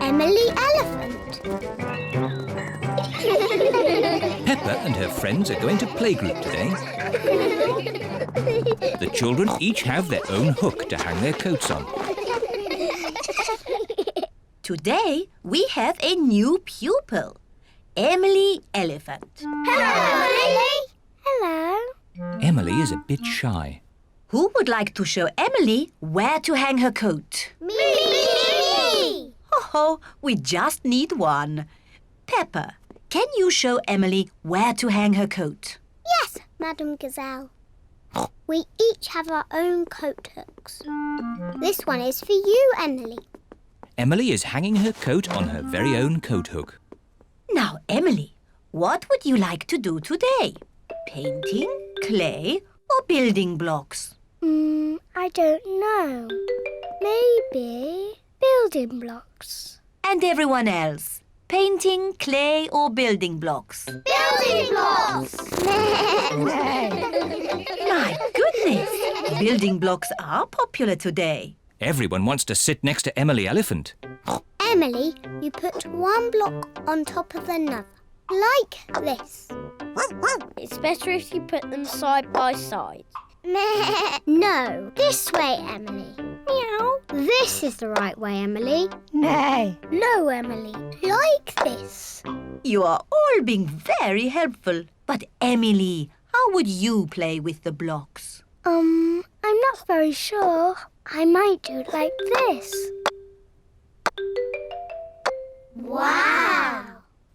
Emily Elephant. Peppa and her friends are going to playgroup today. The children each have their own hook to hang their coats on. Today, we have a new pupil, Emily Elephant. Hello, Emily. Hello. Emily is a bit shy. Who would like to show Emily where to hang her coat? Me! Oh, we just need one. Peppa, can you show Emily where to hang her coat? Yes, Madam Gazelle. We each have our own coat hooks. This one is for you, Emily. Emily is hanging her coat on her very own coat hook. Now, Emily, what would you like to do today? Painting, clay, or building blocks? I don't know. Maybe building blocks. And everyone else? Painting, clay, or building blocks? Building blocks! My goodness! Building blocks are popular today. Everyone wants to sit next to Emily Elephant. Emily, you put one block on top of another, like this. It's better if you put them side by side. No, this way, Emily. Meow. This is the right way, Emily. No, Emily, like this. You are all being very helpful. But Emily, how would you play with the blocks? I'm not very sure. I might do it like this. Wow!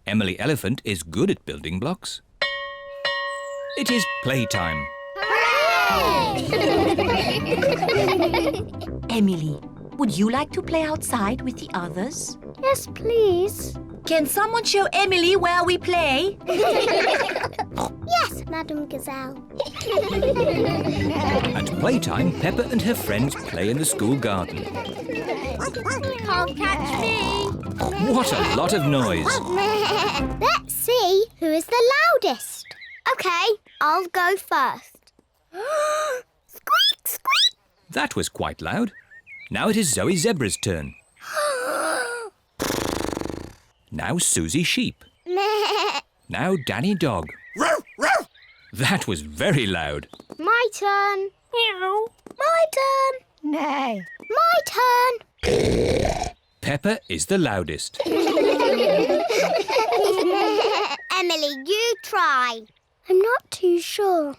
Emily Elephant is good at building blocks. It is playtime. Emily, would you like to play outside with the others? Yes, please. Can someone show Emily where we play? Yes, Madam Gazelle. At playtime, Peppa and her friends play in the school garden. Can't catch me. What a lot of noise! Let's see who is the loudest. OK, I'll go first. Squeak, squeak. That was quite loud. Now it is Zoe Zebra's turn. Now Susie Sheep. Now Danny Dog. That was very loud. My turn. Meow. My turn. No. My turn. Peppa is the loudest. Emily, you try. I'm not too sure.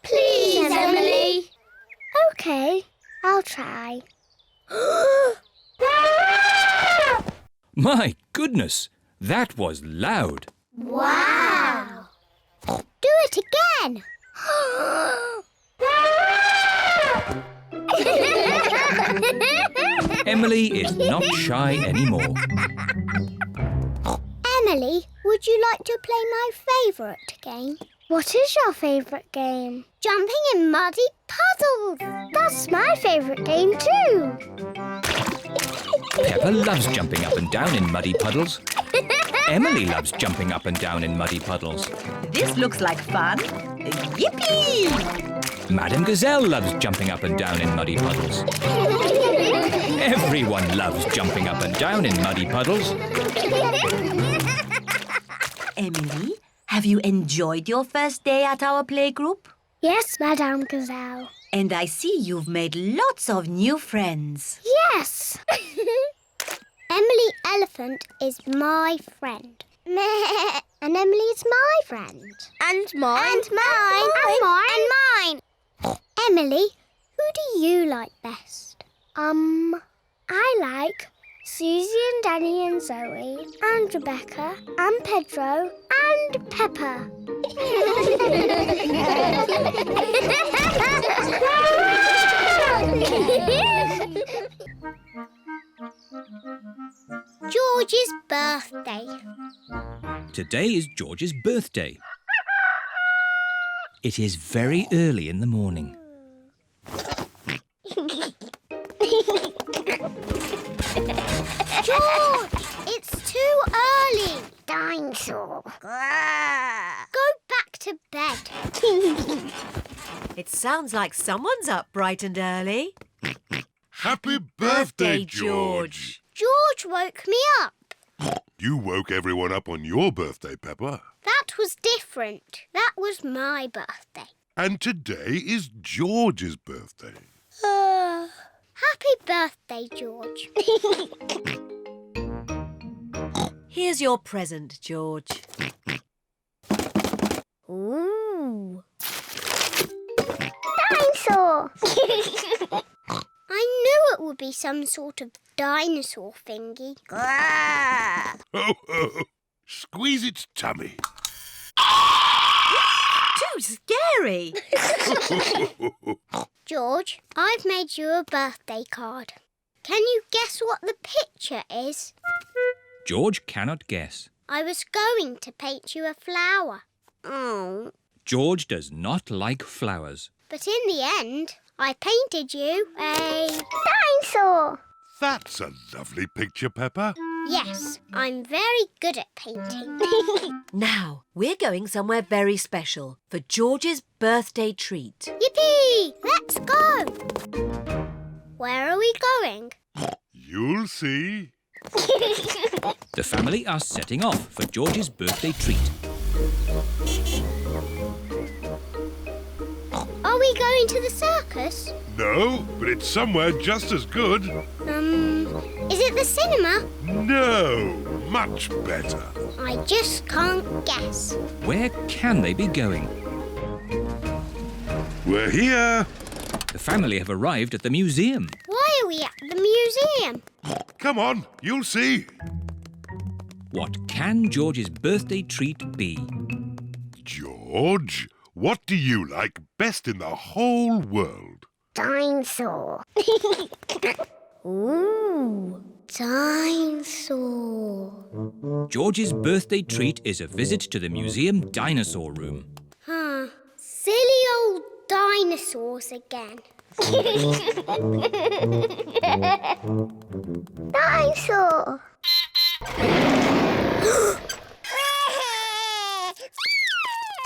Please, Emily. OK, I'll try. My goodness, that was loud. Wow! Do it again. Emily is not shy anymore. Emily, would you like to play my favourite game? What is your favourite game? Jumping in muddy puddles. That's my favourite game too. Peppa loves jumping up and down in muddy puddles. Emily loves jumping up and down in muddy puddles. This looks like fun. Yippee! Madam Gazelle loves jumping up and down in muddy puddles. Everyone loves jumping up and down in muddy puddles. Emily, have you enjoyed your first day at our playgroup? Yes, Madame Gazelle. And I see you've made lots of new friends. Yes. Emily Elephant is my friend. And Emily is my friend. And mine. And mine. And mine. And mine. Emily, who do you like best? I like Susie and Danny and Zoe and Rebecca and Pedro and Peppa. George's birthday. Today is George's birthday. It is very early in the morning. George, it's too early. Dinosaur. Go back to bed. It sounds like someone's up bright and early. Happy birthday, George. George woke me up. You woke everyone up on your birthday, Peppa. That was different. That was my birthday. And today is George's birthday. Happy birthday, George. Here's your present, George. Ooh. Dinosaur! I knew it would be some sort of dinosaur thingy. Ho, ho. Squeeze its tummy. Too scary! George, I've made you a birthday card. Can you guess what the picture is? George cannot guess. I was going to paint you a flower. Oh. George does not like flowers. But in the end, I painted you a dinosaur. That's a lovely picture, Peppa. Yes, I'm very good at painting. Now, we're going somewhere very special for George's birthday treat. Yippee! Let's go! Where are we going? You'll see. The family are setting off for George's birthday treat. Are we going to the circus? No, but it's somewhere just as good. Is it the cinema? No, much better. I just can't guess. Where can they be going? We're here. The family have arrived at the museum. Why are we at the museum? Come on, you'll see. What can George's birthday treat be? George, what do you like best in the whole world? Dinosaur. Ooh, dinosaur. George's birthday treat is a visit to the museum dinosaur room. Silly old dinosaurs again. Dinosaur.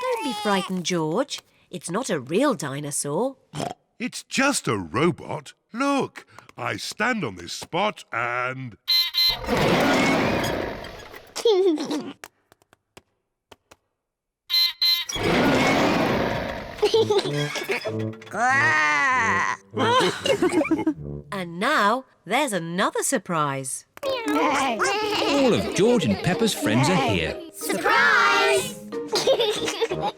Don't be frightened, George. It's not a real dinosaur. It's just a robot. Look, I stand on this spot and... And now, there's another surprise. All of George and Peppa's friends are here. Surprise!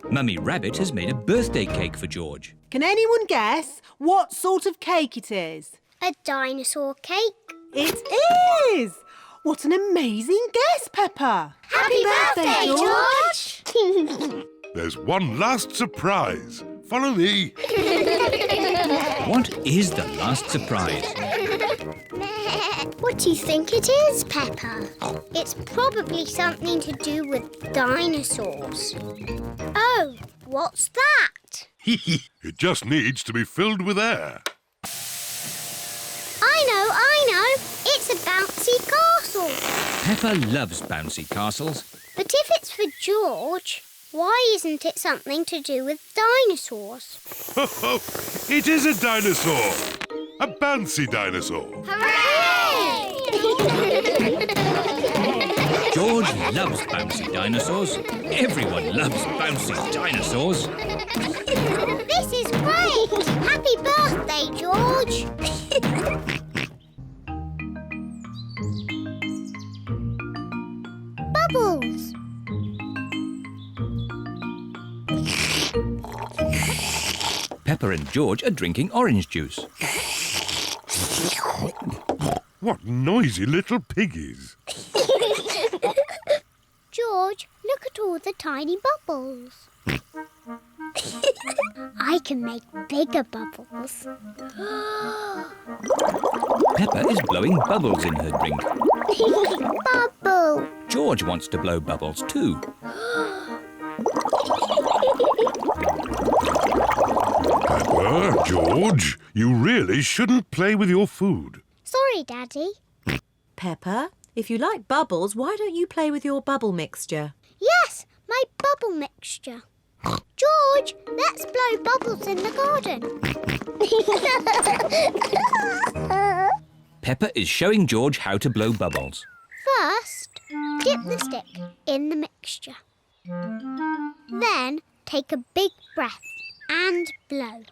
Mummy Rabbit has made a birthday cake for George. Can anyone guess what sort of cake it is? A dinosaur cake. It is! What an amazing guess, Peppa! Happy birthday, George! There's one last surprise. Follow me. What is the last surprise? What do you think it is, Peppa? It's probably something to do with dinosaurs. Oh, what's that? It just needs to be filled with air. I know. It's a bouncy castle. Peppa loves bouncy castles. But if it's for George, why isn't it something to do with dinosaurs? It is a dinosaur. A bouncy dinosaur. Hooray! George loves bouncy dinosaurs. Everyone loves bouncy dinosaurs. This is great! Happy birthday, George! Bubbles! Peppa and George are drinking orange juice. What noisy little piggies. George, look at all the tiny bubbles. I can make bigger bubbles. Peppa is blowing bubbles in her drink. Bubble! George wants to blow bubbles too. Peppa, George, you really shouldn't play with your food. Sorry, Daddy. Peppa, if you like bubbles, why don't you play with your bubble mixture? Yes, my bubble mixture. George, let's blow bubbles in the garden. Peppa is showing George how to blow bubbles. First, dip the stick in the mixture. Then take a big breath and blow.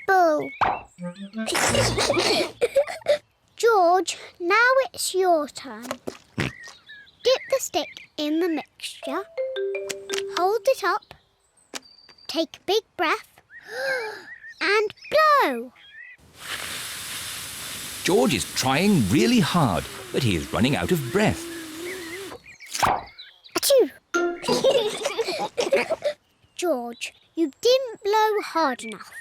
Bubble. George, now it's your turn. Dip the stick in the mixture. Hold it up. Take a big breath and blow. George is trying really hard, but he is running out of breath. Achoo! George, you didn't blow hard enough.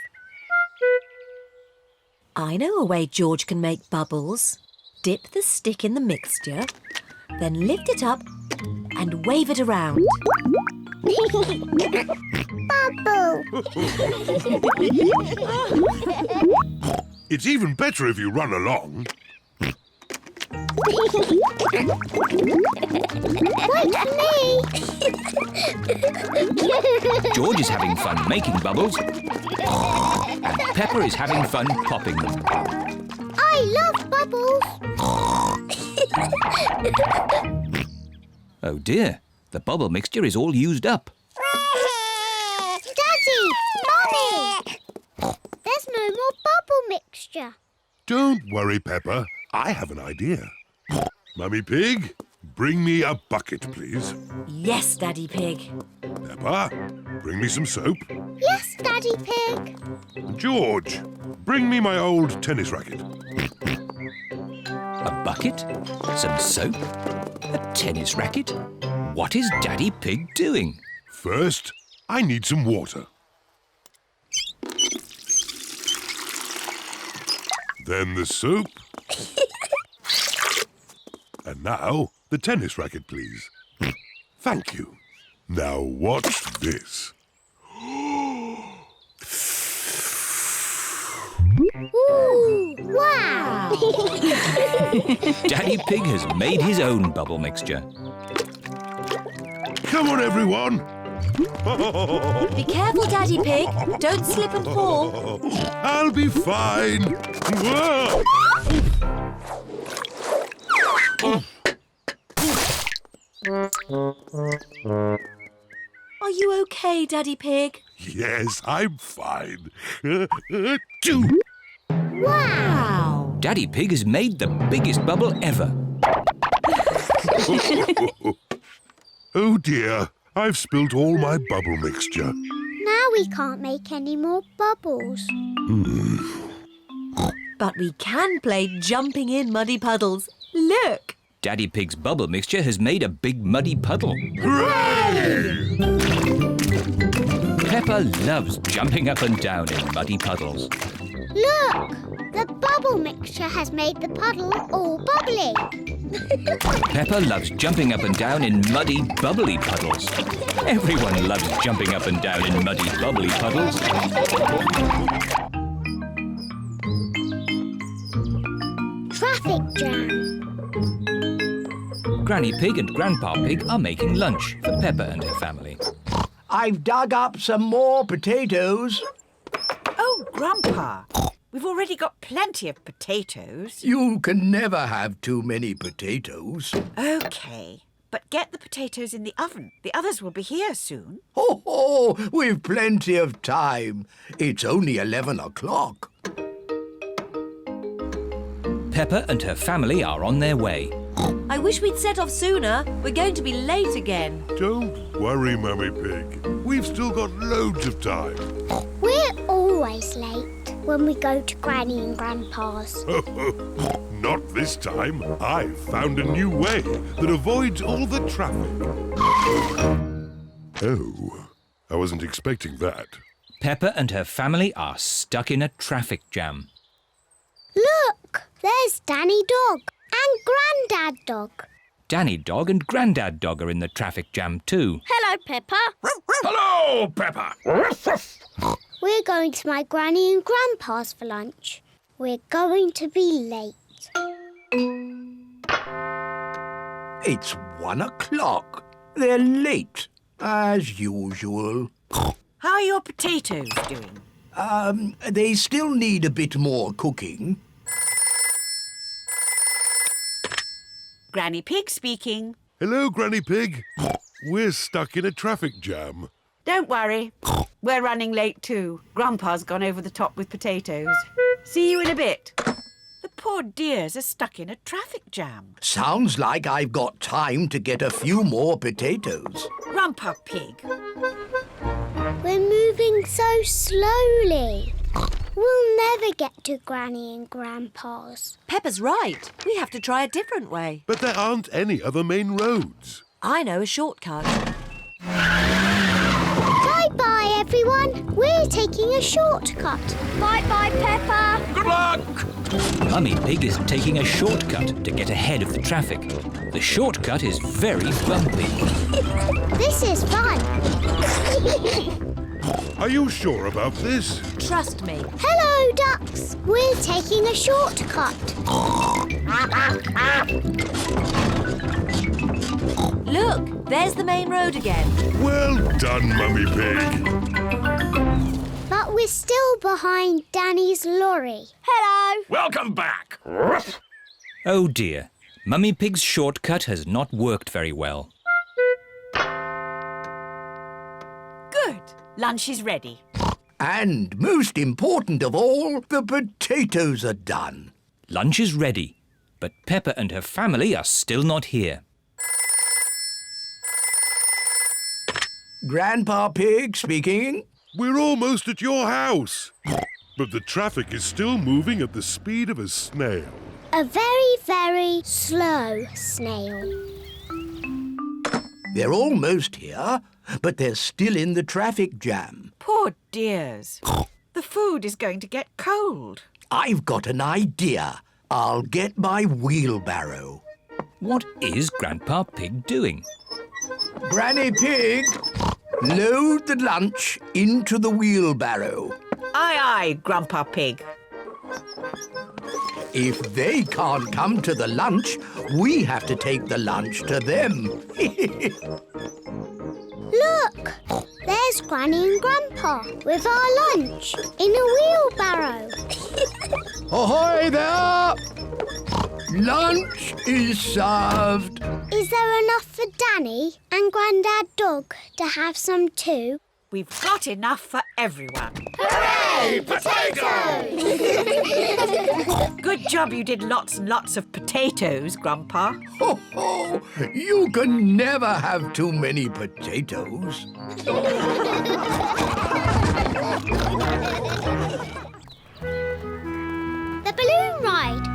I know a way George can make bubbles. Dip the stick in the mixture, then lift it up and wave it around. Bubble! It's even better if you run along. Wait for me! George is having fun making bubbles, and Peppa is having fun popping them. I love bubbles! Oh dear, the bubble mixture is all used up. Daddy! Mummy! There's no more bubble mixture. Don't worry, Peppa. I have an idea. Mummy Pig, bring me a bucket, please. Yes, Daddy Pig. Peppa, bring me some soap. Yes, Daddy Pig. George, bring me my old tennis racket. A bucket, some soap, a tennis racket. What is Daddy Pig doing? First, I need some water. Then the soap. And now, the tennis racket, please. Thank you. Now watch this. Ooh, wow! Daddy Pig has made his own bubble mixture. Come on, everyone. Be careful, Daddy Pig. Don't slip and fall. I'll be fine. Whoa! Are you okay, Daddy Pig? Yes, I'm fine. Wow! Daddy Pig has made the biggest bubble ever. Oh dear, I've spilt all my bubble mixture. Now we can't make any more bubbles. But we can play jumping in muddy puddles. Look! Daddy Pig's bubble mixture has made a big muddy puddle. Hooray! Peppa loves jumping up and down in muddy puddles. Look! The bubble mixture has made the puddle all bubbly. Peppa loves jumping up and down in muddy, bubbly puddles. Everyone loves jumping up and down in muddy, bubbly puddles. Traffic jam. Granny Pig and Grandpa Pig are making lunch for Peppa and her family. I've dug up some more potatoes. Oh, Grandpa, we've already got plenty of potatoes. You can never have too many potatoes. OK, but get the potatoes in the oven. The others will be here soon. Ho, ho! We've plenty of time. It's only 11 o'clock. Peppa and her family are on their way. I wish we'd set off sooner. We're going to be late again. Don't worry, Mummy Pig. We've still got loads of time. We're always late when we go to Granny and Grandpa's. Not this time. I've found a new way that avoids all the traffic. Oh, I wasn't expecting that. Peppa and her family are stuck in a traffic jam. Look! There's Danny Dog and Grandad Dog. Danny Dog and Grandad Dog are in the traffic jam too. Hello, Peppa. Hello, Peppa. We're going to my Granny and Grandpa's for lunch. We're going to be late. It's 1 o'clock. They're late, as usual. How are your potatoes doing? They still need a bit more cooking. Granny Pig speaking. Hello, Granny Pig. We're stuck in a traffic jam. Don't worry. We're running late too. Grandpa's gone over the top with potatoes. See you in a bit. The poor dears are stuck in a traffic jam. Sounds like I've got time to get a few more potatoes. Grandpa Pig. We're moving so slowly. We'll never get to Granny and Grandpa's. Peppa's right. We have to try a different way. But there aren't any other main roads. I know a shortcut. Bye-bye, everyone. We're taking a shortcut. Bye-bye, Peppa. Good luck! Mummy Pig is taking a shortcut to get ahead of the traffic. The shortcut is very bumpy. This is fun. Are you sure about this? Trust me. Hello, ducks. We're taking a shortcut. Look, there's the main road again. Well done, Mummy Pig. But we're still behind Danny's lorry. Hello. Welcome back! Oh dear, Mummy Pig's shortcut has not worked very well. Good. Lunch is ready. And most important of all, the potatoes are done. Lunch is ready, but Peppa and her family are still not here. Grandpa Pig speaking. We're almost at your house. But the traffic is still moving at the speed of a snail. A very, very slow snail. They're almost here, but they're still in the traffic jam. Poor dears. The food is going to get cold. I've got an idea. I'll get my wheelbarrow. What is Grandpa Pig doing? Granny Pig, load the lunch into the wheelbarrow. Aye, aye, Grandpa Pig. If they can't come to the lunch, we have to take the lunch to them. Look, there's Granny and Grandpa with our lunch in a wheelbarrow. Ahoy there! Lunch is served. Is there enough for Danny and Grandad Dog to have some too? We've got enough for everyone. Hooray! Potatoes! Good job you did lots and lots of potatoes, Grandpa. Ho, ho! You can never have too many potatoes. The balloon ride.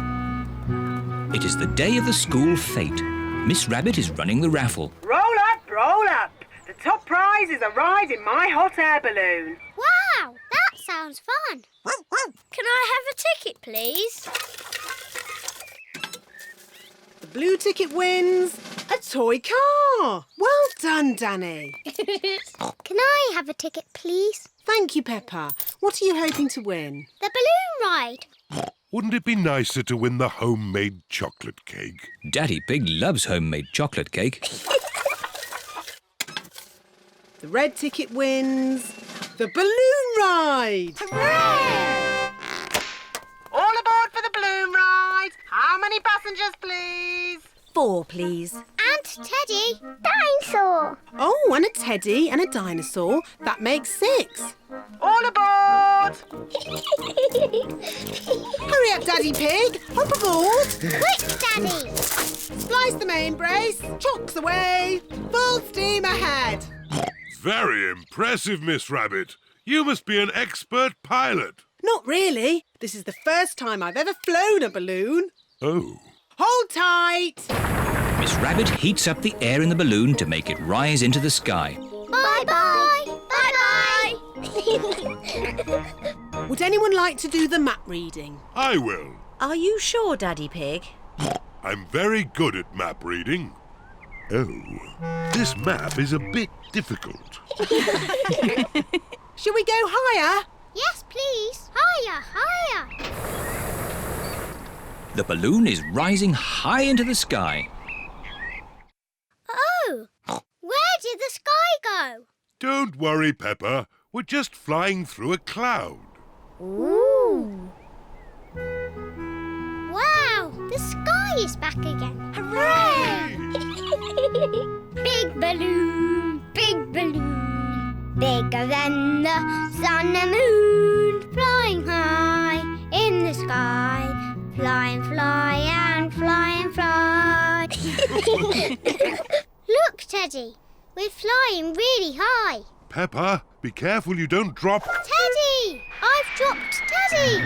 It is the day of the school fete. Miss Rabbit is running the raffle. Roll up, roll up. The top prize is a ride in my hot air balloon. Wow, that sounds fun. Can I have a ticket, please? The blue ticket wins a toy car. Well done, Danny. Can I have a ticket, please? Thank you, Peppa. What are you hoping to win? The balloon ride. Wouldn't it be nicer to win the homemade chocolate cake? Daddy Pig loves homemade chocolate cake. The red ticket wins the balloon ride. Hooray! All aboard for the balloon ride. How many passengers, please? 4, please. And Teddy. Dinosaur. Oh, and a teddy and a dinosaur. That makes 6. All aboard! Hurry up, Daddy Pig. Hop aboard. Quick, Daddy. Splice the main brace. Chocks away. Full steam ahead. Very impressive, Miss Rabbit. You must be an expert pilot. Not really. This is the first time I've ever flown a balloon. Oh. Hold tight. Miss Rabbit heats up the air in the balloon to make it rise into the sky. Bye-bye. Bye-bye. Would anyone like to do the map reading? I will. Are you sure, Daddy Pig? I'm very good at map reading. Oh, this map is a bit difficult. Shall we go higher? Yes, please. Higher, higher. The balloon is rising high into the sky. go. Don't worry, Peppa. We're just flying through a cloud. Ooh. Wow, the sky is back again. Hooray! Big balloon, bigger than the sun and moon. Flying high in the sky. Fly and fly and fly and fly. Look, Teddy, we're flying really high. Peppa, be careful you don't drop... Teddy! I've dropped Teddy!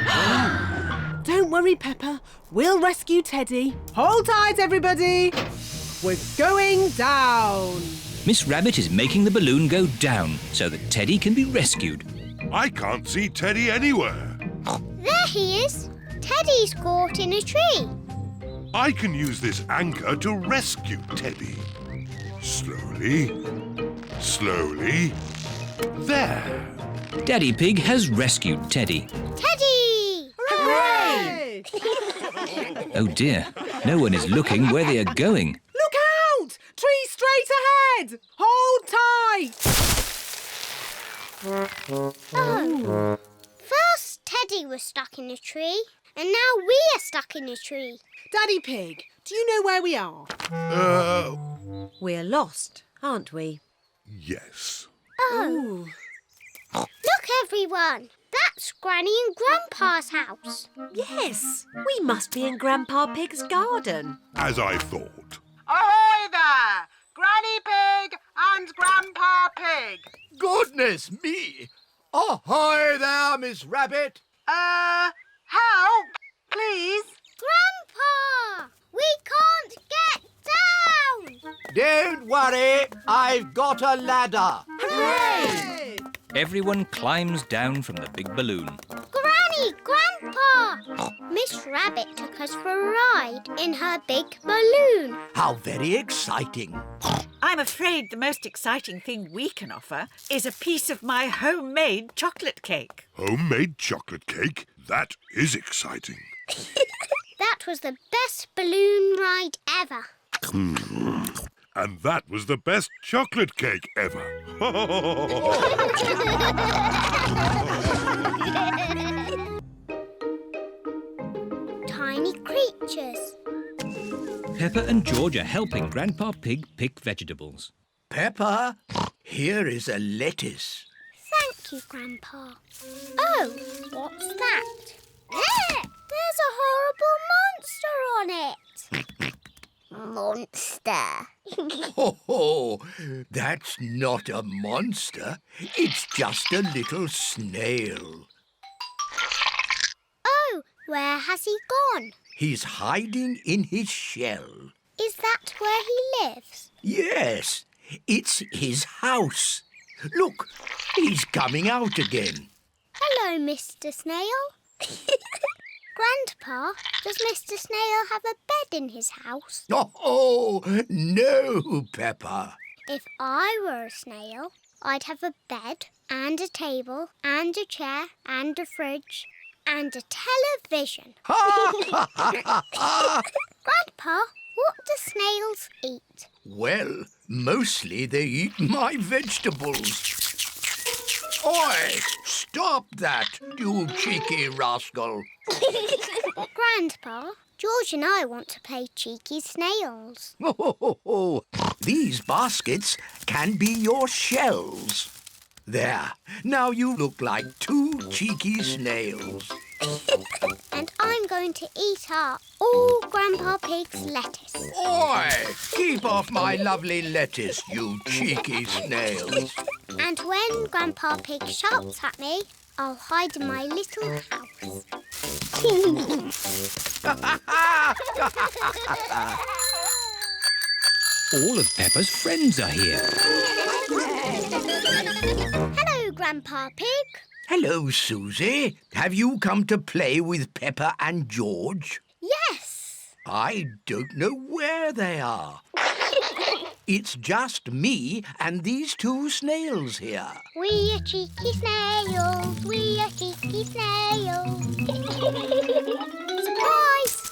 Don't worry, Peppa. We'll rescue Teddy. Hold tight, everybody. We're going down. Miss Rabbit is making the balloon go down so that Teddy can be rescued. I can't see Teddy anywhere. There he is. Teddy's caught in a tree. I can use this anchor to rescue Teddy. Slowly. Slowly. There. Daddy Pig has rescued Teddy. Teddy! Hooray! Oh dear, no one is looking where they are going. Look out! Tree straight ahead! Hold tight! Oh. First Teddy was stuck in a tree, and now we are stuck in a tree. Daddy Pig, do you know where we are? We're lost, aren't we? Yes. Oh. Look, everyone. That's Granny and Grandpa's house. Yes, we must be in Grandpa Pig's garden. As I thought. Ahoy there! Granny Pig and Grandpa Pig. Goodness me! Ahoy there, Miss Rabbit! Help, please. Grandpa! We can't get down! Don't worry, I've got a ladder. Hooray! Everyone climbs down from the big balloon. Granny, Grandpa! Miss Rabbit took us for a ride in her big balloon. How very exciting. I'm afraid the most exciting thing we can offer is a piece of my homemade chocolate cake. Homemade chocolate cake? That is exciting. That was the best balloon ride ever. And that was the best chocolate cake ever. Tiny creatures. Peppa and George are helping Grandpa Pig pick vegetables. Peppa, here is a lettuce. Thank you, Grandpa. Oh, what's that? There! There's a horrible monster on it. Monster. Oh, that's not a monster. It's just a little snail. Oh, where has he gone? He's hiding in his shell. Is that where he lives? Yes, it's his house. Look, he's coming out again. Hello, Mr. Snail. Grandpa, does Mr. Snail have a bed in his house? Oh, no, Peppa. If I were a snail, I'd have a bed and a table and a chair and a fridge and a television. Grandpa, what do snails eat? Well, mostly they eat my vegetables. Oi! Stop that, you cheeky rascal. Grandpa, George and I want to play cheeky snails. These baskets can be your shells. There, now you look like two cheeky snails. And I'm going to eat up all Grandpa Pig's lettuce. Oi! Keep off my lovely lettuce, you cheeky snails. And when Grandpa Pig shouts at me, I'll hide in my little house. All of Peppa's friends are here. Hello, Grandpa Pig. Hello, Susie. Have you come to play with Peppa and George? Yes. I don't know where they are. It's just me and these two snails here. We are cheeky snails. We are cheeky snails. Surprise!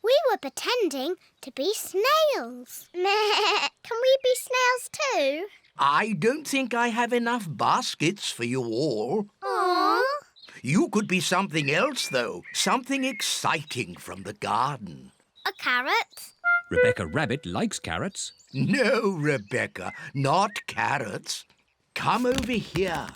We were pretending to be snails. Can we be snails too? I don't think I have enough baskets for you all. Aww. You could be something else, though. Something exciting from the garden. A carrot? Rebecca Rabbit likes carrots. No, Rebecca, not carrots. Come over here.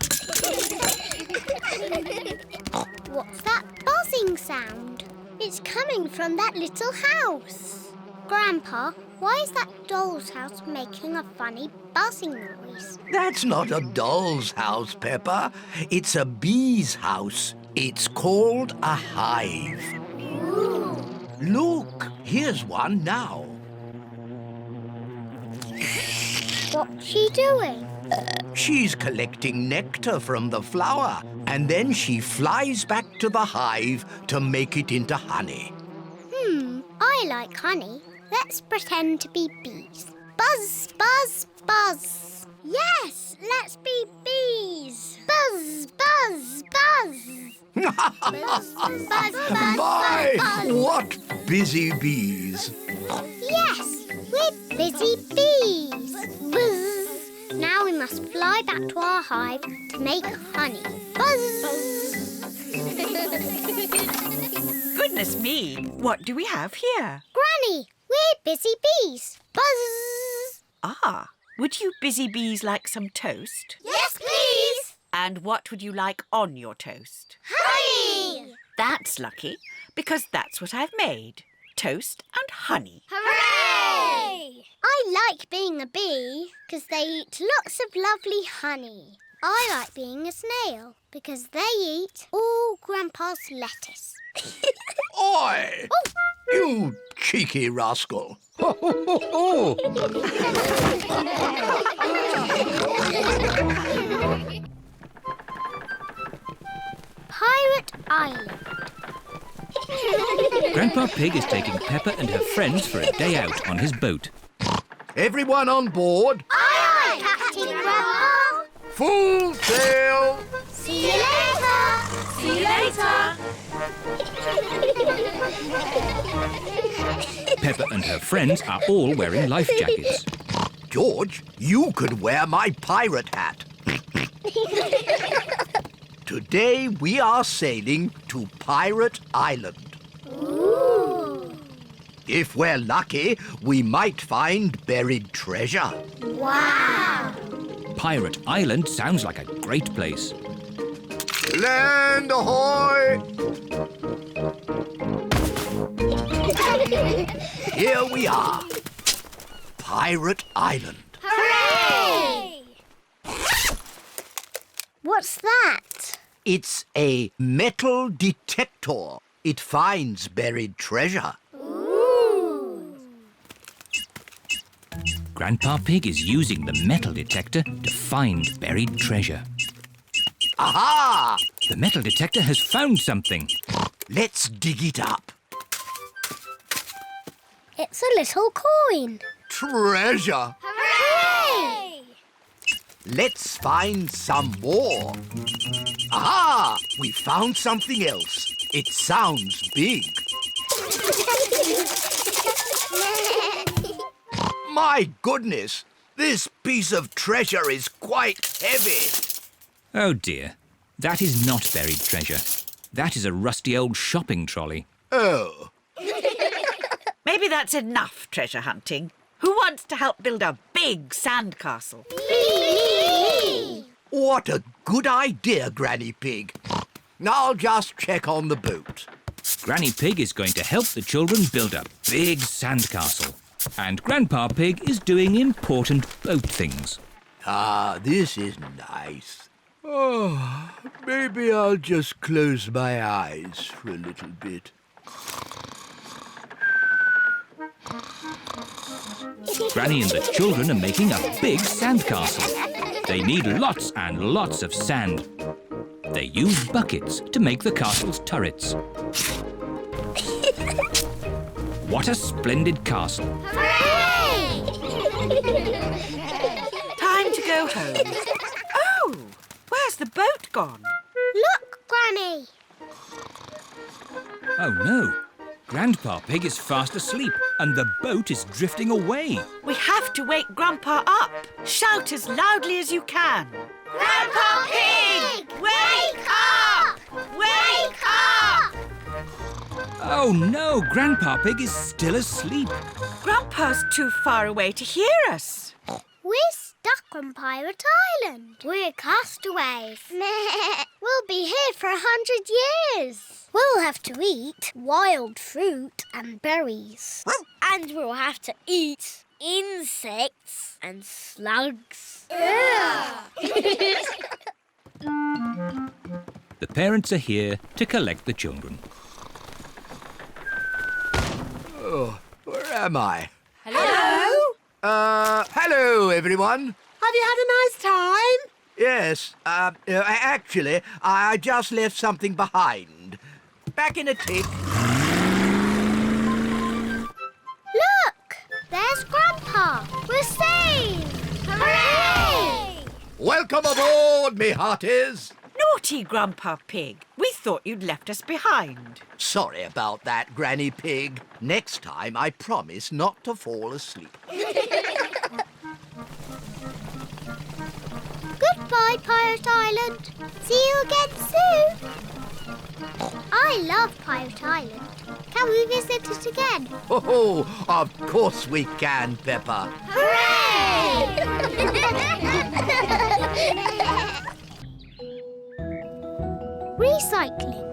What's that buzzing sound? It's coming from that little house. Grandpa, why is that doll's house making a funny buzzing noise? That's not a doll's house, Peppa. It's a bee's house. It's called a hive. Ooh. Look, here's one now. What's she doing? She's collecting nectar from the flower, and then she flies back to the hive to make it into honey. I like honey. Let's pretend to be bees. Buzz, buzz, buzz. Yes, let's be bees. Buzz, buzz, buzz. Buzz, buzz, buzz, My, buzz. what busy bees! Yes, we're busy bees. Buzz. Now we must fly back to our hive to make honey. Buzz. Goodness me, what do we have here? Granny, we're busy bees. Buzz. Ah, would you busy bees like some toast? Yes, please. And what would you like on your toast? Honey. That's lucky, because that's what I've made. Toast and honey. Hooray! I like being a bee because they eat lots of lovely honey. I like being a snail because they eat all Grandpa's lettuce. Oi! You cheeky rascal. Pirate Island. Grandpa Pig is taking Peppa and her friends for a day out on his boat. Everyone on board? Aye, Captain Grandpa. Full sail! See you later. See you later. Peppa and her friends are all wearing life jackets. George, you could wear my pirate hat. Today we are sailing to Pirate Island. Ooh. If we're lucky, we might find buried treasure. Wow. Pirate Island sounds like a great place. Land ahoy! Here we are. Pirate Island. Hooray! What's that? It's a metal detector. It finds buried treasure. Ooh. Grandpa Pig is using the metal detector to find buried treasure. Aha! The metal detector has found something. Let's dig it up. It's a little coin. Treasure! Hooray! Let's find some more. Aha! We found something else. It sounds big. My goodness! This piece of treasure is quite heavy. Oh dear, that is not buried treasure. That is a rusty old shopping trolley. Oh. Maybe that's enough treasure hunting. Who wants to help build a big sandcastle? Me! What a good idea, Granny Pig. I'll just check on the boat. Granny Pig is going to help the children build a big sandcastle. And Grandpa Pig is doing important boat things. Ah, this is nice. Oh, maybe I'll just close my eyes for a little bit. Granny and the children are making a big sandcastle. They need lots and lots of sand. They use buckets to make the castle's turrets. What a splendid castle. Hooray! Time to go home. Oh, where's the boat gone? Look, Granny. Oh no, Grandpa Pig is fast asleep and the boat is drifting away. We have to wake Grandpa up. Shout as loudly as you can. Grandpa Pig! Wake up! Wake up! Oh no, Grandpa Pig is still asleep. Grandpa's too far away to hear us. We're stuck on Pirate Island. We're castaways. We'll be here for 100 years. We'll have to eat wild fruit and berries. And we'll have to eat insects and slugs. The parents are here to collect the children. Oh, where am I? Hello? Hello, everyone. Have you had a nice time? Yes, actually, I just left something behind. Back in a tick. Look! There's Grandpa. We're saved! Hooray! Welcome aboard, me hearties. Naughty Grandpa Pig. We thought you'd left us behind. Sorry about that, Granny Pig. Next time, I promise not to fall asleep. Goodbye, Pirate Island. See you again soon. I love Pirate Island. Can we visit it again? Oh, of course we can, Peppa. Hooray! Recycling.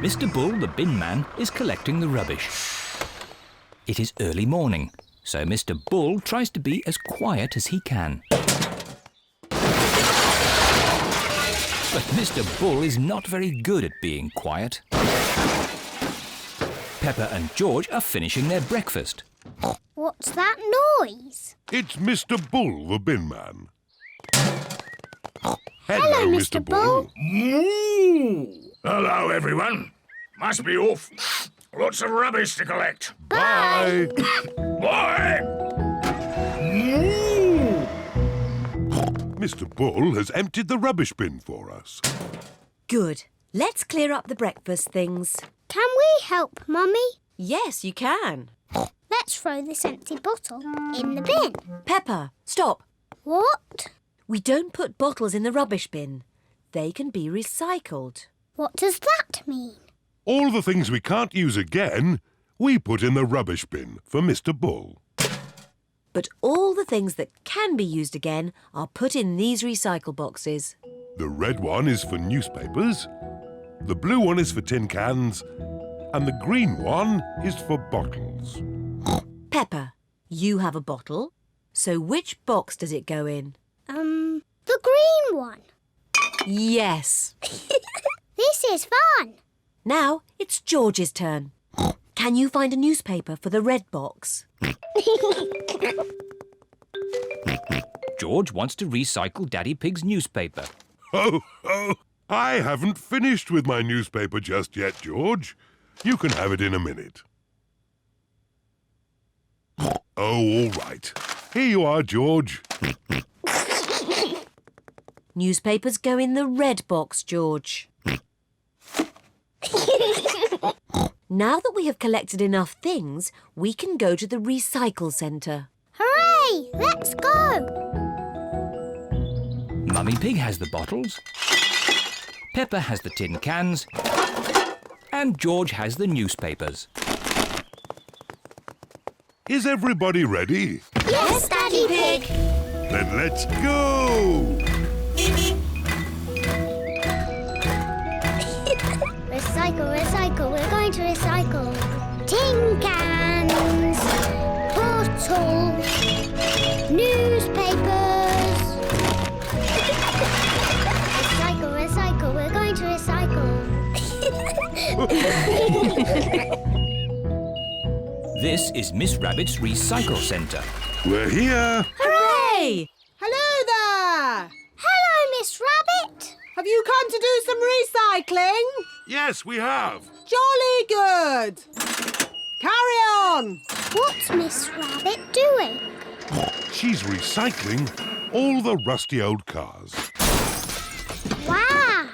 Mr. Bull, the bin man, is collecting the rubbish. It is early morning, so Mr. Bull tries to be as quiet as he can. But Mr. Bull is not very good at being quiet. Peppa and George are finishing their breakfast. What's that noise? It's Mr. Bull, the bin man. Hello, Mr. Bull. Hello, everyone. Must be off. Lots of rubbish to collect. Bye. Bye. Mr. Bull has emptied the rubbish bin for us. Good. Let's clear up the breakfast things. Can we help, Mummy? Yes, you can. Let's throw this empty bottle in the bin. Peppa, stop. What? We don't put bottles in the rubbish bin. They can be recycled. What does that mean? All the things we can't use again, we put in the rubbish bin for Mr. Bull. But all the things that can be used again are put in these recycle boxes. The red one is for newspapers, the blue one is for tin cans, and the green one is for bottles. Peppa, you have a bottle. So which box does it go in? The green one. Yes. This is fun. Now it's George's turn. Can you find a newspaper for the red box? George wants to recycle Daddy Pig's newspaper. Oh, I haven't finished with my newspaper just yet, George. You can have it in a minute. Oh, all right. Here you are, George. Newspapers go in the red box, George. Now that we have collected enough things, we can go to the recycle centre. Hooray! Let's go. Mummy Pig has the bottles. Peppa has the tin cans. And George has the newspapers. Is everybody ready? Yes, Daddy Pig. Then let's go! Recycle, recycle, we're going to recycle. Tin cans, bottles, newspapers. Recycle, recycle, we're going to recycle. This is Miss Rabbit's recycle centre. We're here. Hooray! Hello there! Hello, Miss Rabbit. Have you come to do some recycling? Yes, we have. Jolly good! Carry on! What's Miss Rabbit doing? She's recycling all the rusty old cars. Wow!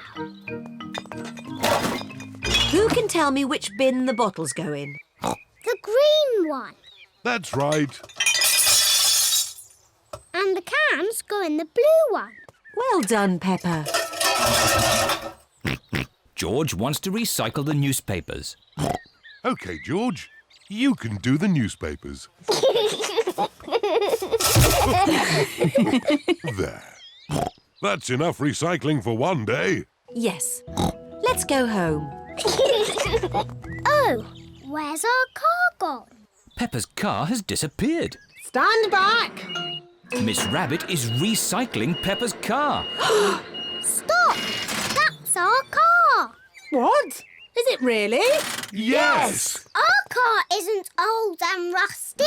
Who can tell me which bin the bottles go in? The green one. That's right. And the cans go in the blue one. Well done, Peppa. George wants to recycle the newspapers. OK, George, you can do the newspapers. There. That's enough recycling for one day. Yes. Let's go home. Oh, where's our car gone? Peppa's car has disappeared. Stand back! Miss Rabbit is recycling Peppa's car. Stop! That's our car. What? Is it really? Yes! Our car isn't old and rusty.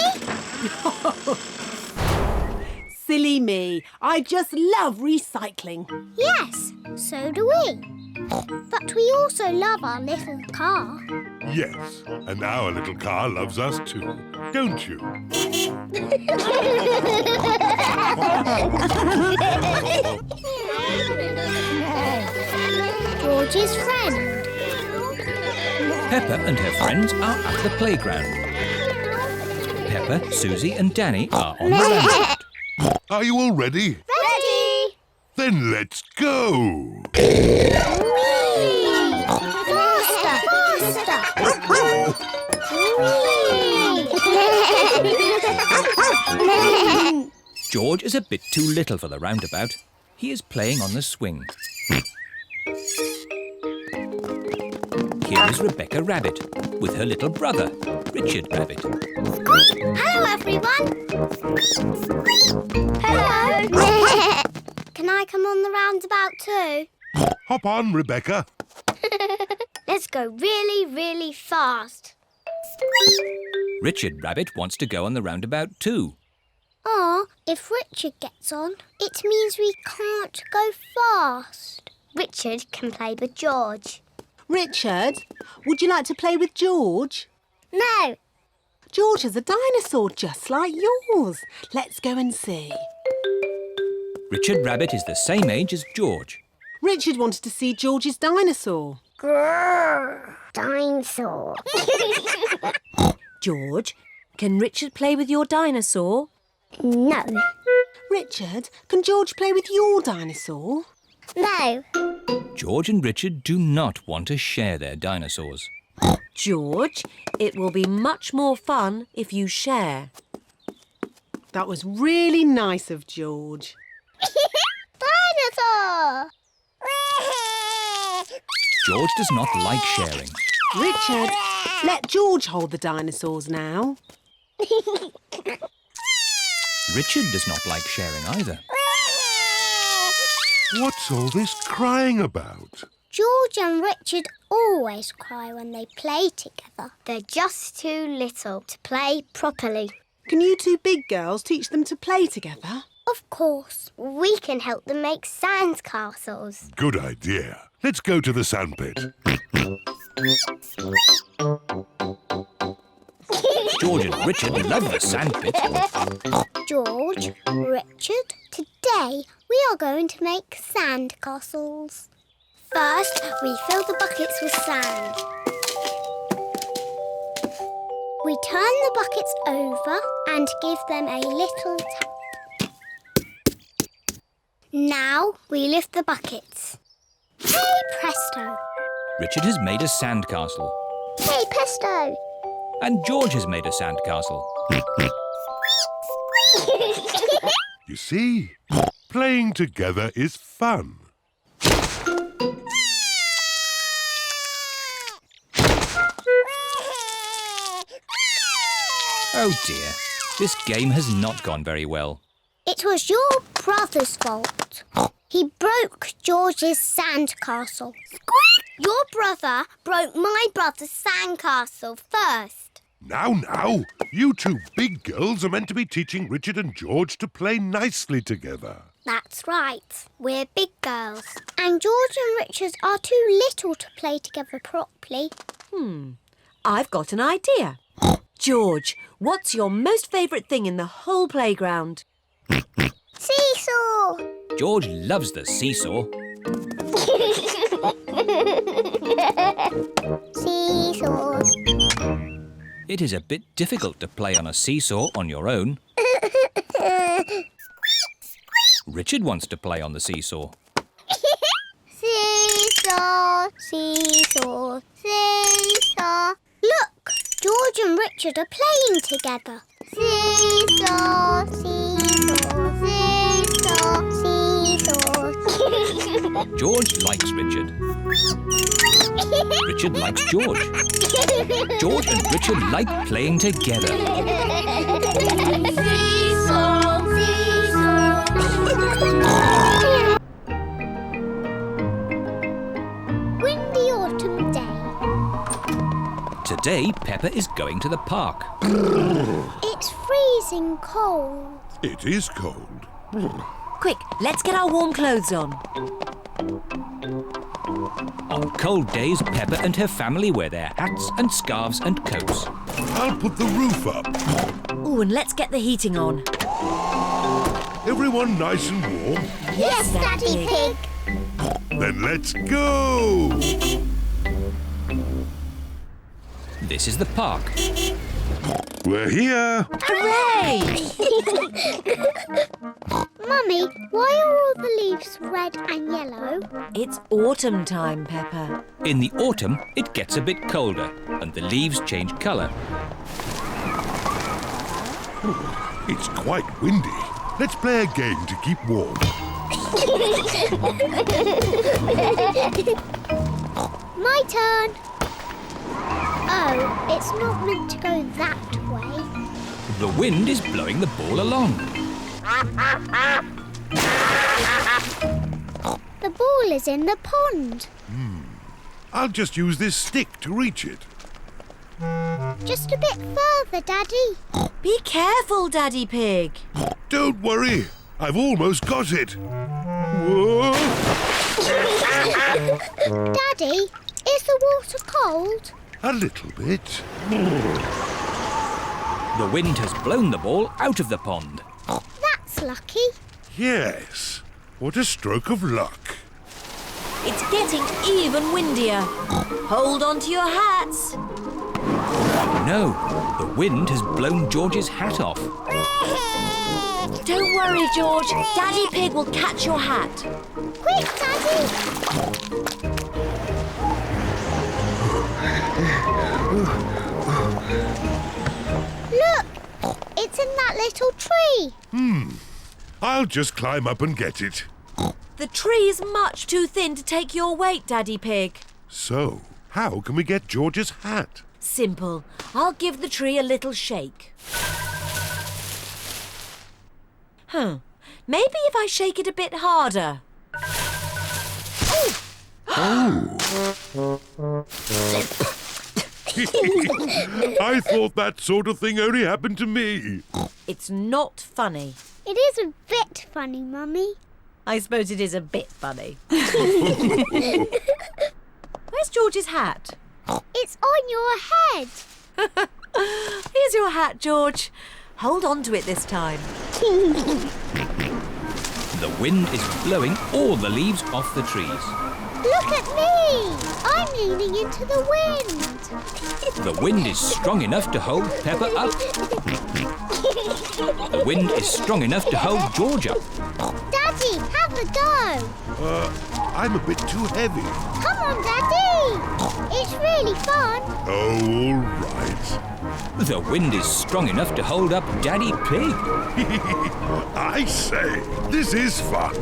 Silly me. I just love recycling. Yes, so do we. But we also love our little car. Yes, and our little car loves us too, don't you? George's friend. Peppa and her friends are at the playground. Peppa, Susie and Danny are on the roundabout. Are you all ready? Ready! Then let's go! Faster! Faster! George is a bit too little for the roundabout. He is playing on the swing. Here is Rebecca Rabbit with her little brother, Richard Rabbit. Hello, everyone. Hello. Can I come on the roundabout too? Hop on, Rebecca. Let's go really, really fast. Richard Rabbit wants to go on the roundabout too. If Richard gets on, it means we can't go fast. Richard can play with George. Richard, would you like to play with George? No. George is a dinosaur just like yours. Let's go and see. Richard Rabbit is the same age as George. Richard wanted to see George's dinosaur. Grrr, dinosaur. George, can Richard play with your dinosaur? No. Richard, can George play with your dinosaur? No. George and Richard do not want to share their dinosaurs. George, it will be much more fun if you share. That was really nice of George. Dinosaur! George does not like sharing. Richard, let George hold the dinosaurs now. Richard does not like sharing either. What's all this crying about? George and Richard always cry when they play together. They're just too little to play properly. Can you two big girls teach them to play together? Of course. We can help them make sand castles. Good idea. Let's go to the sandpit. George and Richard love the sandpit. George, Richard, today we are going to make sand castles. First, we fill the buckets with sand. We turn the buckets over and give them a little tap. Now we lift the buckets. Hey, presto! Richard has made a sandcastle. Hey, presto! And George has made a sandcastle. You see, playing together is fun. Oh dear, this game has not gone very well. It was your brother's fault. He broke George's sandcastle. Your brother broke my brother's sandcastle first. Now, you two big girls are meant to be teaching Richard and George to play nicely together. That's right. We're big girls. And George and Richard are too little to play together properly. I've got an idea. George, what's your most favourite thing in the whole playground? Seesaw! George loves the seesaw. It is a bit difficult to play on a seesaw on your own. Richard wants to play on the seesaw. Seesaw, seesaw, seesaw. Look, George and Richard are playing together. Seesaw, seesaw, seesaw, seesaw. George likes Richard. Richard likes George. George and Richard like playing together. Seesaw, seesaw. Windy autumn day. Today, Peppa is going to the park. It's freezing cold. It is cold. Quick, let's get our warm clothes on. On cold days, Peppa and her family wear their hats and scarves and coats. I'll put the roof up. Oh, and let's get the heating on. Everyone nice and warm? Yes, Daddy Pig. Then let's go! This is the park. We're here. Hooray! Mummy, why are all the leaves red and yellow? It's autumn time, Peppa. In the autumn, it gets a bit colder and the leaves change colour. It's quite windy. Let's play a game to keep warm. My turn. Oh, it's not meant to go that way. The wind is blowing the ball along. The ball is in the pond. I'll just use this stick to reach it. Just a bit further, Daddy. Be careful, Daddy Pig. Don't worry. I've almost got it. Whoa! Daddy, is the water cold? A little bit. The wind has blown the ball out of the pond. That's lucky. Yes. What a stroke of luck. It's getting even windier. Hold on to your hats. No, the wind has blown George's hat off. Don't worry, George. Daddy Pig will catch your hat. Quick, Daddy. Look, it's in that little tree. I'll just climb up and get it. The tree's much too thin to take your weight, Daddy Pig. So, how can we get George's hat? Simple. I'll give the tree a little shake. Maybe if I shake it a bit harder. I thought that sort of thing only happened to me. It's not funny. It is a bit funny, Mummy. I suppose it is a bit funny. Where's George's hat? It's on your head. Here's your hat, George. Hold on to it this time. The wind is blowing all the leaves off the trees. Look at me. I'm leaning into the wind. The wind is strong enough to hold Peppa up. The wind is strong enough to hold George up. Daddy, have a go. I'm a bit too heavy. Come on, Daddy. It's really fun. Oh, all right. The wind is strong enough to hold up Daddy Pig. I say, this is fun.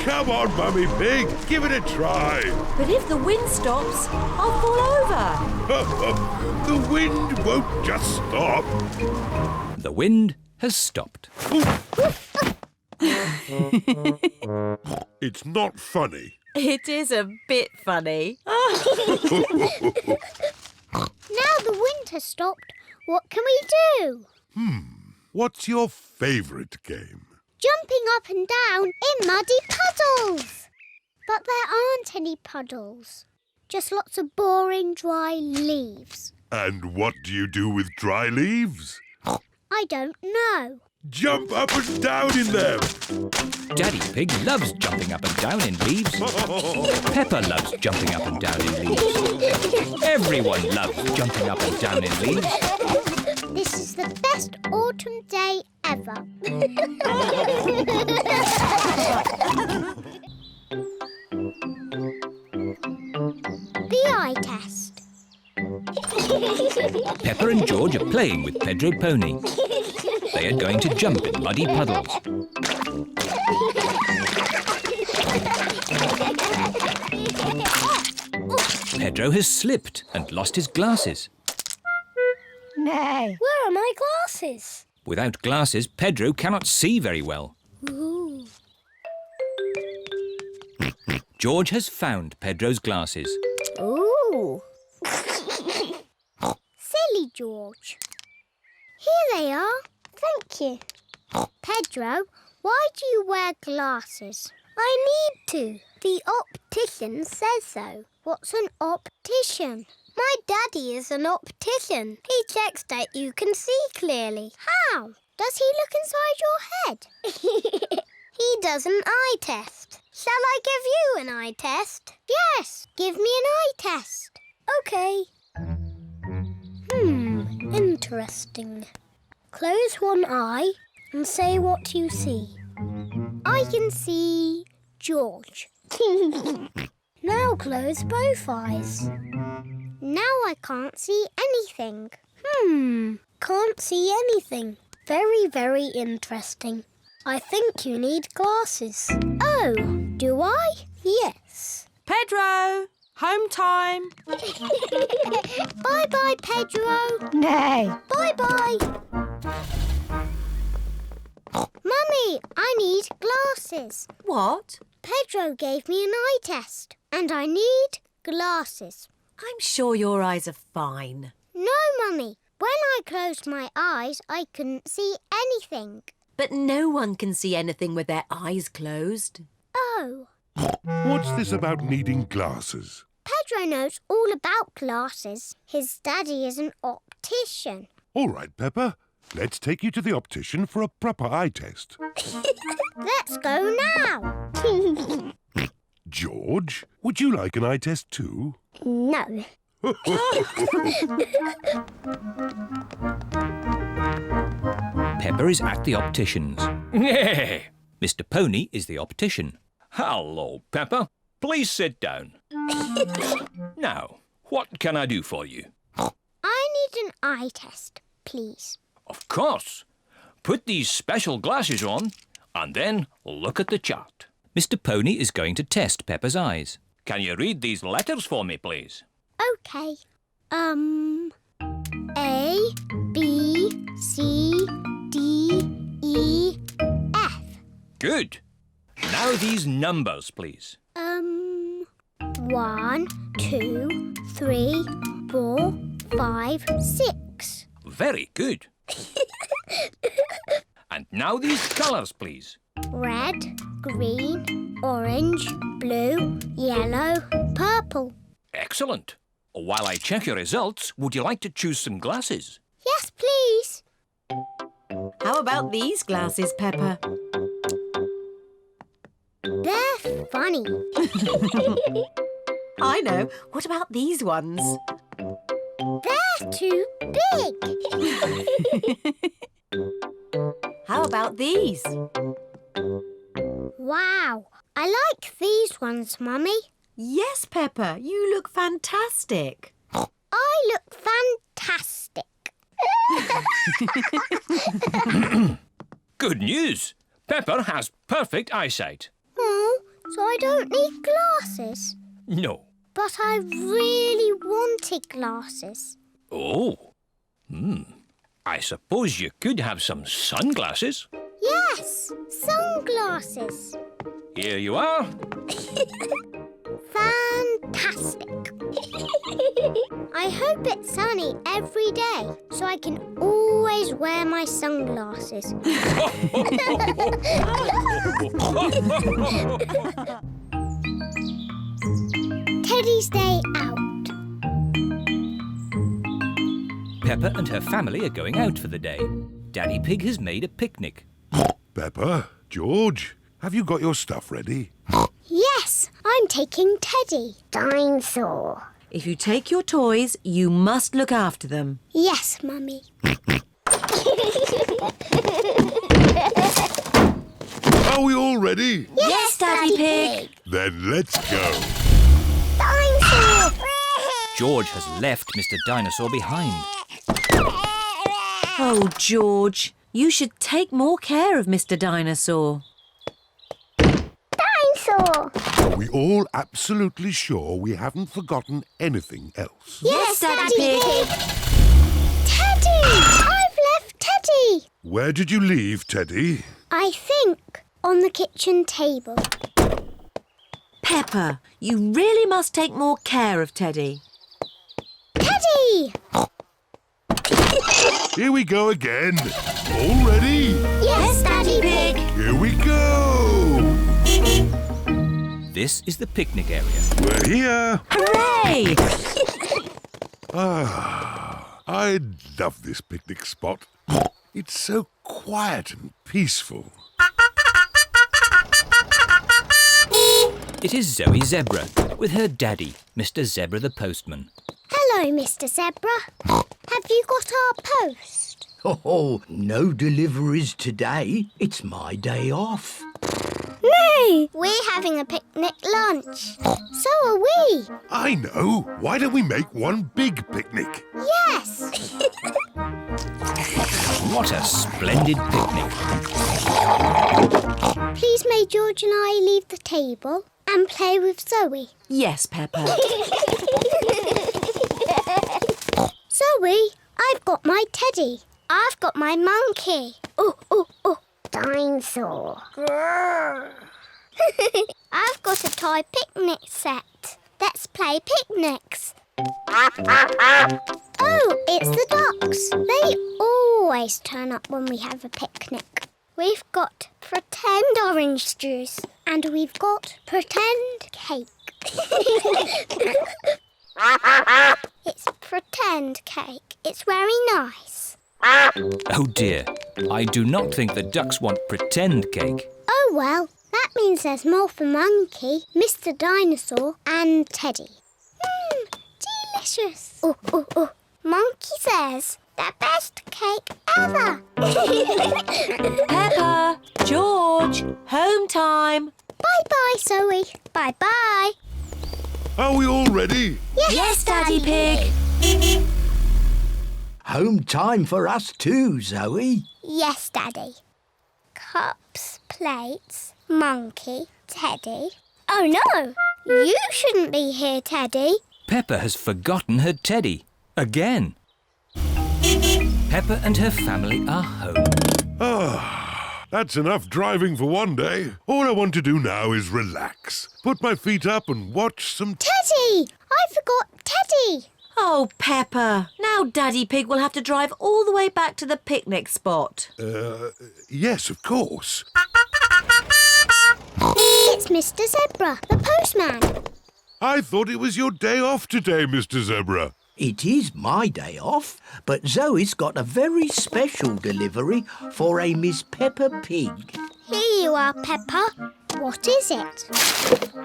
Come on, Mummy Pig, give it a try. But if the wind stops, I'll fall over. The wind won't just stop. The wind has stopped. It's not funny. It is a bit funny. Now the wind has stopped. What can we do? What's your favourite game? Jumping up and down in muddy puddles. But there aren't any puddles. Just lots of boring, dry leaves. And what do you do with dry leaves? I don't know. Jump up and down in them. Daddy Pig loves jumping up and down in leaves. Peppa loves jumping up and down in leaves. Everyone loves jumping up and down in leaves. This is the best autumn day ever. The eye test. Peppa and George are playing with Pedro Pony. They are going to jump in muddy puddles. Pedro has slipped and lost his glasses. Nay. Where are my glasses? Without glasses, Pedro cannot see very well. Ooh. George has found Pedro's glasses. Ooh. Silly George. Here they are. Thank you. Pedro, why do you wear glasses? I need to. The optician says so. What's an optician? My daddy is an optician. He checks that you can see clearly. How? Does he look inside your head? He does an eye test. Shall I give you an eye test? Yes, give me an eye test. OK. Interesting. Close one eye and say what you see. I can see George. Now close both eyes. Now I can't see anything. Can't see anything. Very, very interesting. I think you need glasses. Oh, do I? Yes. Pedro, home time. Bye-bye, Pedro. Nay. Bye-bye. Mummy, I need glasses. What? Pedro gave me an eye test and I need glasses. I'm sure your eyes are fine. No, Mummy. When I closed my eyes, I couldn't see anything. But no one can see anything with their eyes closed. Oh. What's this about needing glasses? Pedro knows all about glasses. His daddy is an optician. All right, Peppa. Let's take you to the optician for a proper eye test. Let's go now. George, would you like an eye test too? No. Peppa is at the optician's. Mr. Pony is the optician. Hello, Peppa. Please sit down. Now, what can I do for you? I need an eye test, please. Of course. Put these special glasses on and then look at the chart. Mr. Pony is going to test Peppa's eyes. Can you read these letters for me, please? OK. A, B, C, D, E, F. Good. Now these numbers, please. 1, 2, 3, 4, 5, 6. Very good. And now these colours, please. Red, green, orange, blue, yellow, purple. Excellent. While I check your results, would you like to choose some glasses? Yes, please. How about these glasses, Peppa? They're funny. I know. What about these ones? They're too big. How about these? Wow, I like these ones, Mummy. Yes, Peppa, you look fantastic. I look fantastic. Good news. Peppa has perfect eyesight. Oh, so I don't need glasses. No. But I really wanted glasses. Oh. I suppose you could have some sunglasses. Yes, sunglasses. Here you are. Fantastic. I hope it's sunny every day so I can always wear my sunglasses. Teddy's Day Out. Peppa and her family are going out for the day. Daddy Pig has made a picnic. Peppa, George, have you got your stuff ready? Yes, I'm taking Teddy. Dinosaur. If you take your toys, you must look after them. Yes, Mummy. Are we all ready? Yes, Daddy Pig. Then let's go. Dinosaur! George has left Mr. Dinosaur behind. Oh, George, you should take more care of Mr. Dinosaur. Dinosaur! Are we all absolutely sure we haven't forgotten anything else? Yes, Daddy Pig. Teddy! I've left Teddy! Where did you leave Teddy? I think on the kitchen table. Peppa, you really must take more care of Teddy. Teddy! Here we go again. All ready? Yes, Daddy Pig. Here we go. This is the picnic area. We're here. Hooray! I love this picnic spot. It's so quiet and peaceful. It is Zoe Zebra with her daddy, Mr. Zebra the postman. Hello, Mr. Zebra. Have you got our post? Oh, no deliveries today. It's my day off. No! We're having a picnic lunch. So are we. I know. Why don't we make one big picnic? Yes. What a splendid picnic. Please may George and I leave the table and play with Zoe. Yes, Peppa. Zoe, I've got my Teddy. I've got my monkey. Oh. Dinosaur. I've got a toy picnic set. Let's play picnics. Oh, it's the ducks. They always turn up when we have a picnic. We've got pretend orange juice and we've got pretend cake. It's pretend cake. It's very nice. Oh dear, I do not think the ducks want pretend cake. Oh well, that means there's more for Monkey, Mr. Dinosaur and Teddy. Delicious. Oh. Monkey says the best cake ever. Peppa, George, home time. Bye-bye, Zoe. Bye-bye. Are we all ready? Yes, Daddy Pig. Home time for us too, Zoe. Yes, Daddy. Cups, plates, Monkey, Teddy. Oh, no. You shouldn't be here, Teddy. Peppa has forgotten her teddy. Again. Peppa and her family are home. That's enough driving for one day. All I want to do now is relax. Put my feet up and watch some Teddy! I forgot Teddy. Oh, Peppa. Now Daddy Pig will have to drive all the way back to the picnic spot. Yes, of course. It's Mr. Zebra, the postman. I thought it was your day off today, Mr. Zebra. It is my day off, but Zoe's got a very special delivery for a Miss Peppa Pig. Here you are, Peppa. What is it?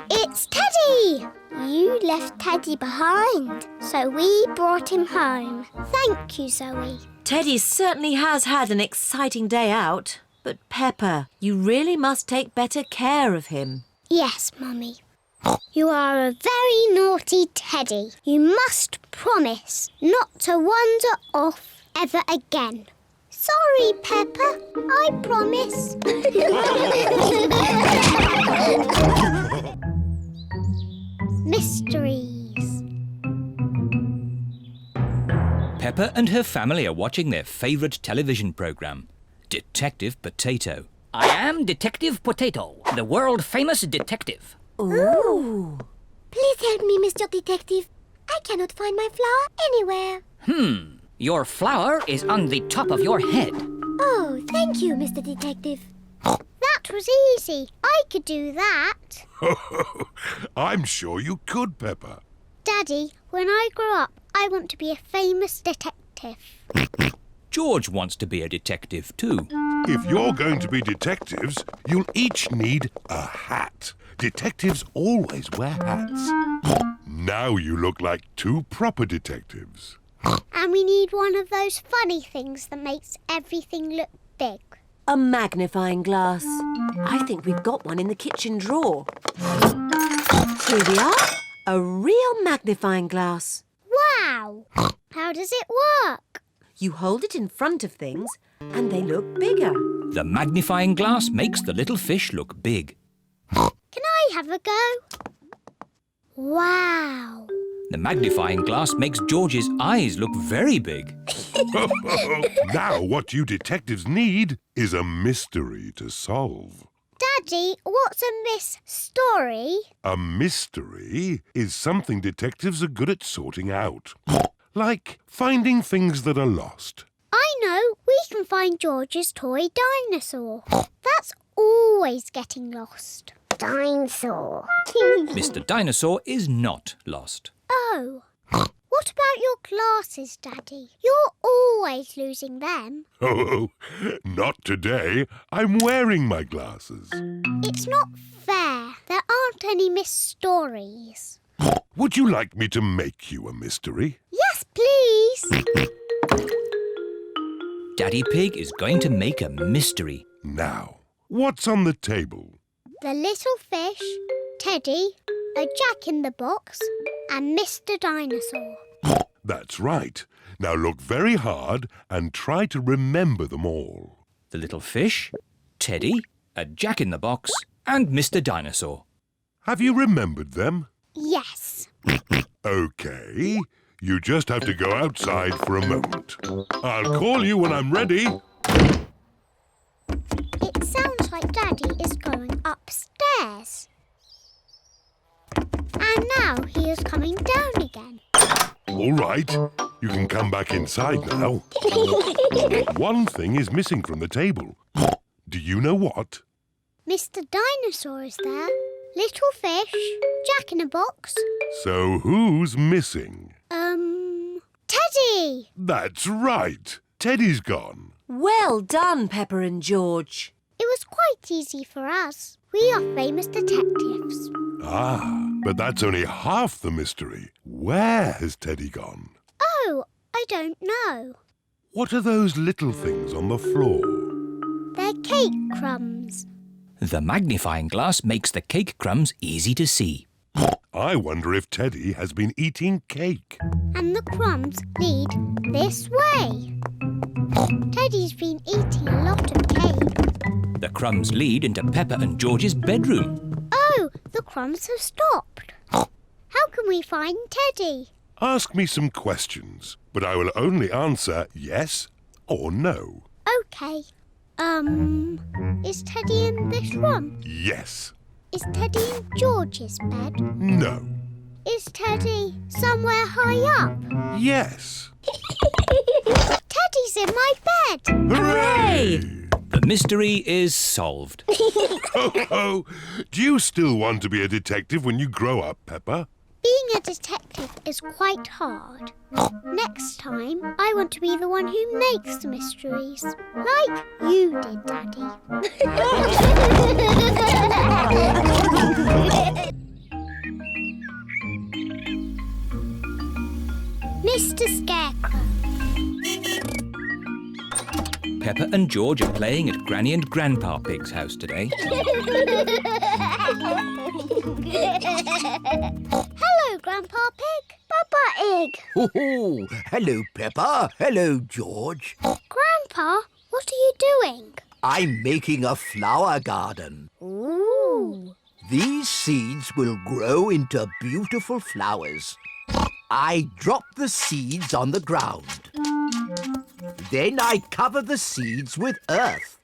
It's Teddy! You left Teddy behind, so we brought him home. Thank you, Zoe. Teddy certainly has had an exciting day out. But Peppa, you really must take better care of him. Yes, Mummy. You are a very naughty Teddy. You must promise not to wander off ever again. Sorry, Peppa. I promise. Mysteries. Peppa and her family are watching their favourite television programme, Detective Potato. I am Detective Potato, the world-famous detective. Ooh. Please help me, Mr. Detective. I cannot find my flower anywhere. Your flower is on the top of your head. Oh, thank you, Mr. Detective. That was easy. I could do that. I'm sure you could, Peppa. Daddy, when I grow up, I want to be a famous detective. George wants to be a detective too. If you're going to be detectives, you'll each need a hat. Detectives always wear hats. Now you look like two proper detectives. And we need one of those funny things that makes everything look big. A magnifying glass. I think we've got one in the kitchen drawer. Here we are. A real magnifying glass. Wow! How does it work? You hold it in front of things and they look bigger. The magnifying glass makes the little fish look big. Can I have a go? Wow! The magnifying glass makes George's eyes look very big. Now what you detectives need is a mystery to solve. Daddy, what's a mystery? A mystery is something detectives are good at sorting out. Like finding things that are lost. I know, we can find George's toy dinosaur. That's always getting lost. Dinosaur. Mr. Dinosaur is not lost. Oh. What about your glasses, Daddy? You're always losing them. Oh, not today. I'm wearing my glasses. It's not fair. There aren't any mysteries. Would you like me to make you a mystery? Yes, please. Daddy Pig is going to make a mystery. Now, what's on the table? The little fish, Teddy, a jack-in-the-box, and Mr. Dinosaur. That's right. Now look very hard and try to remember them all. The little fish, Teddy, a jack-in-the-box, and Mr. Dinosaur. Have you remembered them? Yes. OK. You just have to go outside for a moment. I'll call you when I'm ready. It sounds like Daddy is going upstairs. And now he is coming down again. All right. You can come back inside now. One thing is missing from the table. Do you know what? Mr. Dinosaur is there. Little fish, jack-in-a-box. So who's missing? Teddy! That's right. Teddy's gone. Well done, Peppa and George. It was quite easy for us. We are famous detectives. Ah, but that's only half the mystery. Where has Teddy gone? Oh, I don't know. What are those little things on the floor? They're cake crumbs. The magnifying glass makes the cake crumbs easy to see. I wonder if Teddy has been eating cake. And the crumbs lead this way. Teddy's been eating a lot of cake. The crumbs lead into Peppa and George's bedroom. Oh, the crumbs have stopped. How can we find Teddy? Ask me some questions, but I will only answer yes or no. OK. Is Teddy in this room? Yes. Is Teddy in George's bed? No. Is Teddy somewhere high up? Yes. Teddy's in my bed! Hooray! The mystery is solved. Oh, do you still want to be a detective when you grow up, Peppa? Being a detective is quite hard. Next time, I want to be the one who makes the mysteries. Like you did, Daddy. Mr. Scarecrow. Peppa and George are playing at Granny and Grandpa Pig's house today. Hello, Grandpa Pig. Papa Egg. Oh, hello, Peppa. Hello, George. Grandpa, what are you doing? I'm making a flower garden. Ooh. These seeds will grow into beautiful flowers. I drop the seeds on the ground. Then I cover the seeds with earth.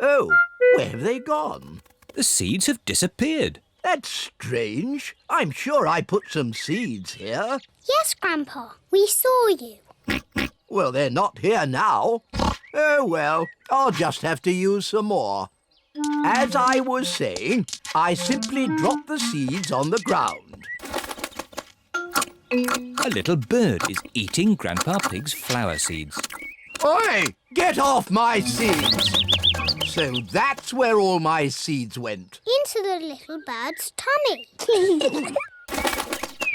Oh, where have they gone? The seeds have disappeared. That's strange. I'm sure I put some seeds here. Yes, Grandpa, we saw you. Well, they're not here now. Oh, well, I'll just have to use some more. As I was saying, I simply drop the seeds on the ground. A little bird is eating Grandpa Pig's flower seeds. Oi! Get off my seeds! So that's where all my seeds went. Into the little bird's tummy.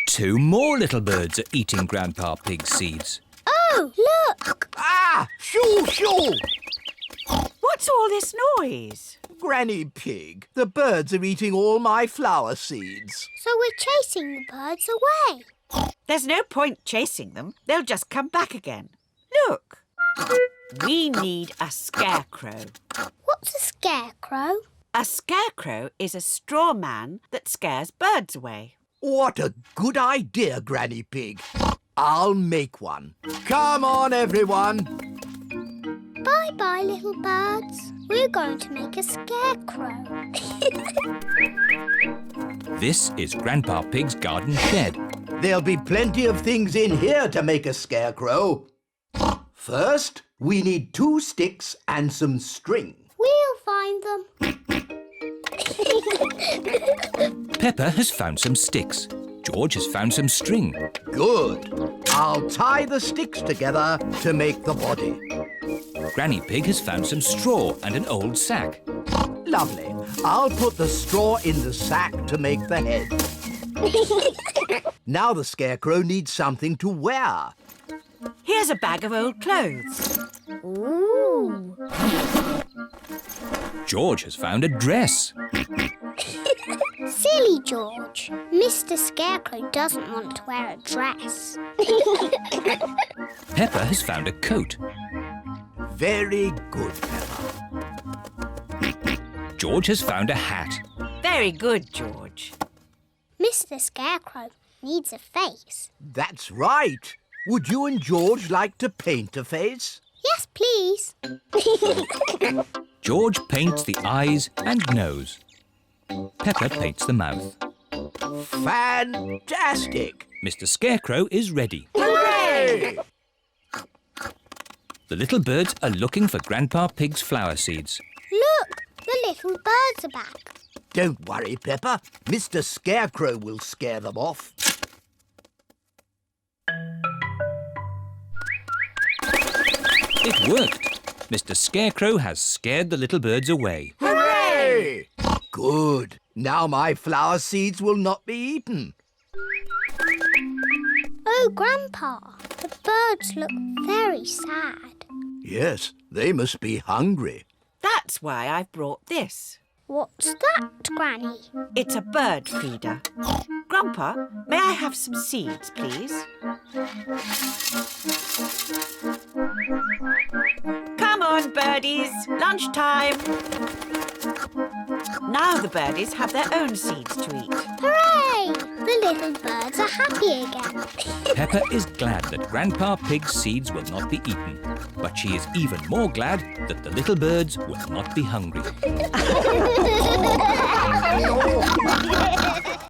2 more little birds are eating Grandpa Pig's seeds. Oh, look! Ah! Shoo, shoo! What's all this noise? Granny Pig, the birds are eating all my flower seeds. So we're chasing the birds away. There's no point chasing them. They'll just come back again. Look. We need a scarecrow. What's a scarecrow? A scarecrow is a straw man that scares birds away. What a good idea, Granny Pig. I'll make one. Come on, everyone. Bye-bye, little birds. We're going to make a scarecrow. This is Grandpa Pig's garden shed. There'll be plenty of things in here to make a scarecrow. First, we need 2 sticks and some string. We'll find them. Peppa has found some sticks. George has found some string. Good. I'll tie the sticks together to make the body. Granny Pig has found some straw and an old sack. Lovely. I'll put the straw in the sack to make the head. Now the scarecrow needs something to wear. Here's a bag of old clothes. Ooh. George has found a dress. Silly George. Mr. Scarecrow doesn't want to wear a dress. Peppa has found a coat. Very good, Peppa. George has found a hat. Very good, George. Mr. Scarecrow needs a face. That's right. Would you and George like to paint a face? Yes, please. George paints the eyes and nose. Peppa paints the mouth. Fantastic! Mr. Scarecrow is ready. Hooray! The little birds are looking for Grandpa Pig's flower seeds. Look, the little birds are back. Don't worry, Peppa. Mr. Scarecrow will scare them off. It worked. Mr. Scarecrow has scared the little birds away. Hooray! Good. Now my flower seeds will not be eaten. Oh, Grandpa, the birds look very sad. Yes, they must be hungry. That's why I've brought this. What's that, Granny? It's a bird feeder. Grandpa, may I have some seeds, please? Come on, birdies. Lunchtime. Now the birdies have their own seeds to eat. Hooray! The little birds are happy again. Peppa is glad that Grandpa Pig's seeds will not be eaten. But she is even more glad that the little birds will not be hungry.